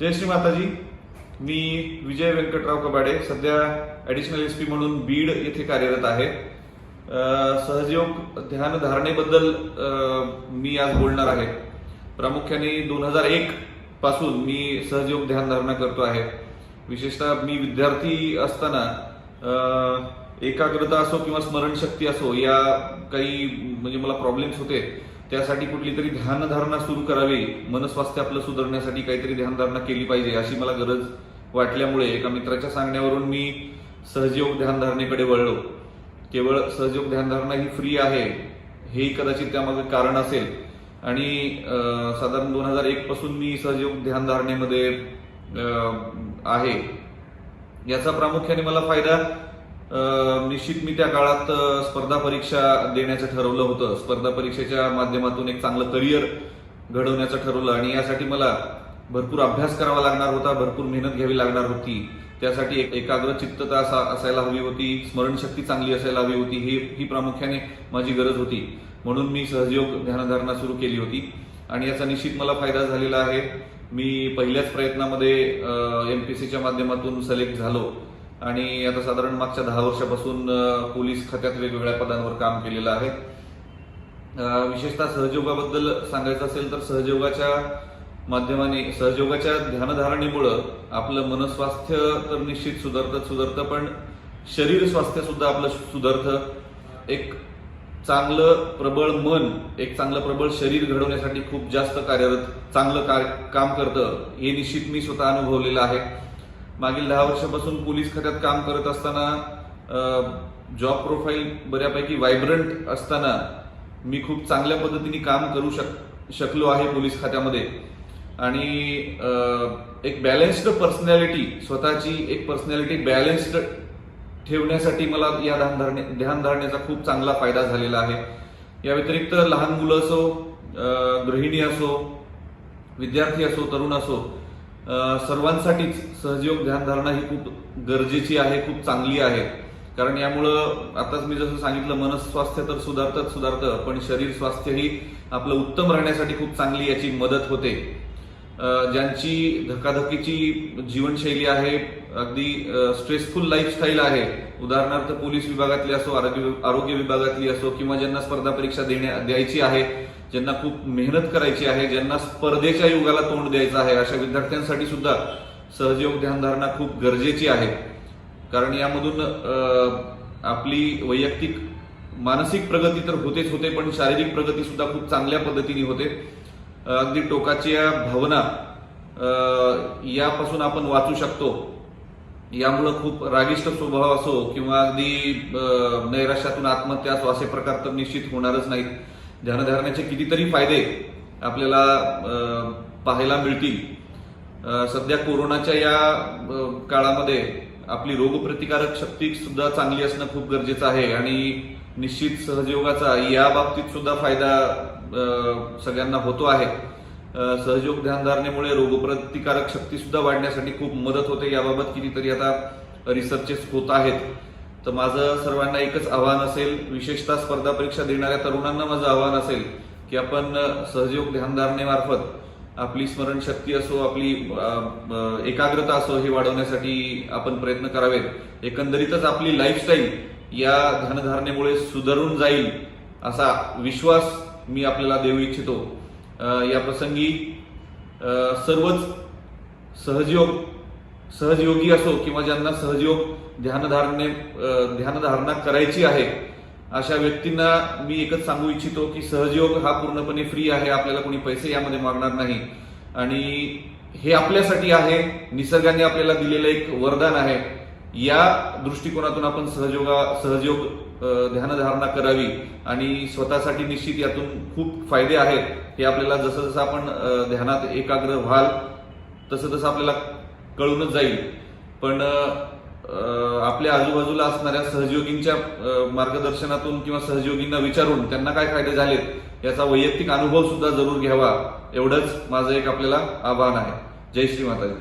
जय श्री माताजी. मी विजय व्यंकटराव कबाडे, सध्या additional SP म्हणून बीड येथे कार्यरत आहे. सहजयोग ध्यान धारणेबद्दल मी आज बोलणार आहे. प्रामुख्याने 2001 पासून मी सहजयोग ध्यान धारणा करतो आहे. विशेषतः मी विद्यार्थी असताना एकाग्रता असो किंवा स्मरणशक्ती असो, या काही म्हणजे मला प्रॉब्लेम्स होते. त्यासाठी कुठली तरी ध्यानधारणा सुरू करावी, मनस्वास्थ्य आपलं सुधारण्यासाठी काहीतरी ध्यानधारणा केली पाहिजे अशी मला गरज वाटल्यामुळे एका मित्राच्या सांगण्यावरून मी सहजयोग ध्यानधारणेकडे वळलो. केवळ सहजयोग ध्यानधारणा ही फ्री आहे हेही कदाचित त्यामागे कारण असेल. आणि साधारण 2001 पासून मी सहजयोग ध्यानधारणेमध्ये आहे. याचा प्रामुख्याने मला फायदा निश्चित मी त्या काळात स्पर्धा परीक्षा देण्याचं ठरवलं होतं. स्पर्धा परीक्षेच्या माध्यमातून एक चांगलं करिअर घडवण्याचं ठरवलं आणि यासाठी मला भरपूर अभ्यास करावा लागणार होता, भरपूर मेहनत घ्यावी लागणार होती. त्यासाठी एकाग्र चित्तता असायला हवी होती, स्मरणशक्ती चांगली असायला हवी होती. ही प्रामुख्याने माझी गरज होती. म्हणून मी सहजयोग ध्यानधारणा सुरू केली होती आणि याचा निश्चित मला फायदा झालेला आहे. मी पहिल्याच प्रयत्नामध्ये MPSCच्या माध्यमातून सिलेक्ट झालो आणि आता साधारण मागच्या 10 वर्षापासून पोलीस खात्यात वेगवेगळ्या पदांवर काम केलेलं आहे. विशेषतः सहयोगाबद्दल सांगायचं असेल तर सहयोगाच्या माध्यमाने, सहयोगाच्या ध्यानधारणेमुळं आपलं मनस्वास्थ्य तर निश्चित सुधारतं, पण शरीर स्वास्थ्य सुद्धा आपलं सुधारतं. एक चांगलं प्रबळ मन, एक चांगलं प्रबळ शरीर घडवण्यासाठी खूप जास्त कार्यरत, चांगलं काम करतं. हे निश्चित मी स्वतः अनुभवलेलं आहे. मागील 10 वर्षापासून पोलीस खात्यात काम करत असताना जॉब प्रोफाईल बऱ्यापैकी व्हायब्रंट असताना मी खूप चांगल्या पद्धतीने काम करू शकलो आहे पोलीस खात्यामध्ये. आणि एक बॅलन्स्ड पर्सनॅलिटी, स्वतःची एक पर्सनॅलिटी बॅलन्स्ड ठेवण्यासाठी मला या ध्यानधारणेचा खूप चांगला फायदा झालेला आहे. या व्यतिरिक्त लहान मुलं असो, गृहिणी असो, विद्यार्थी असो, तरुण असो, सर्वांसाठीच सहजयोग ध्यानधारणा ही खूप गरजेची आहे, खूप चांगली आहे. कारण यामुळं आताच मी जसं सांगितलं, मनस्वास्थ्य तर सुधारतं, पण शरीर स्वास्थ्य ही आपलं उत्तम राहण्यासाठी खूप चांगली याची मदत होते. ज्यांची धकाधकीची जीवनशैली आहे, अगदी स्ट्रेसफुल लाईफस्टाईल आहे, उदाहरणार्थ पोलीस विभागातली असो, आरोग्य विभागातली असो, किंवा ज्यांना स्पर्धा परीक्षा द्यायची आहे, ज्यांना खूप मेहनत करायची आहे, ज्यांना स्पर्धेच्या युगाला तोंड द्यायचं आहे, अशा विद्यार्थ्यांसाठी सुद्धा सहजयोग ध्यानधारणा खूप गरजेची आहे. कारण यामधून आपली वैयक्तिक मानसिक प्रगती तर होते, पण शारीरिक प्रगती सुद्धा खूप चांगल्या पद्धतीने होते. अगदी टोकाच्या भावना यापासून आपण वाचू शकतो. यामुळं खूप रागिष्ट स्वभाव असो किंवा अगदी नैराश्यातून आत्महत्या असो, असे प्रकार तर निश्चित होणारच नाहीत. ध्यानधारणाचे कितीतरी फायदे आपल्याला पाहायला मिळतील. सध्या कोरोनाच्या या काळामध्ये आपली रोगप्रतिकारक शक्ती सुद्धा चांगली असणं खूप गरजेचं आहे आणि निश्चित सहजयोगाचा या बाबतीत सुद्धा फायदा सगळ्यांना होतो आहे. सहजयोग ध्यानधारणेमुळे रोगप्रतिकारक शक्ती सुद्धा वाढण्यासाठी खूप मदत होते. याबाबत कितीतरी आता रिसर्चेस होत आहेत. तर माझं सर्वांना एकच आव्हान असेल, विशेषतः स्पर्धा परीक्षा देणाऱ्या तरुणांना माझं आव्हान असेल की आपण सहजयोग ध्यानधारणेमार्फत आपली स्मरणशक्ती असो, आपली एकाग्रता असो, हे वाढवण्यासाठी आपण प्रयत्न करावेत. एकंदरीतच आपली लाईफस्टाईल या ध्यानधारणेमुळे सुधारून जाईल असा विश्वास मी आपल्याला देऊ इच्छितो. या प्रसंगी सर्वच सहजयोगी असो किंवा ज्यांना सहजयोग ध्यानधारणा करायची आहे, अशा व्यक्तींना मी एकच सांगू इच्छितो की सहजयोग हा पूर्णपणे फ्री आहे. आपल्याला कोणी पैसे यामध्ये मागणार नाही आणि हे आपल्यासाठी आहे. निसर्गाने आपल्याला दिलेलं एक वरदान आहे. या दृष्टिकोनातून आपण सहजयोग ध्यानधारणा करावी आणि स्वतःसाठी निश्चित यातून खूप फायदे आहेत. हे आपल्याला जसं आपण ध्यानात एकाग्र व्हाल तसं आपल्याला कळूनच जाईल. पण आपल्या आजूबाजूला असणाऱ्या सहयोगींच्या मार्गदर्शनातून किंवा सहयोगींना विचारून त्यांना काय फायदे झालेत याचा वैयक्तिक अनुभव सुद्धा जरूर घ्यावा, एवढंच माझं एक आपल्याला आवाहन आहे. जय श्री माताजी.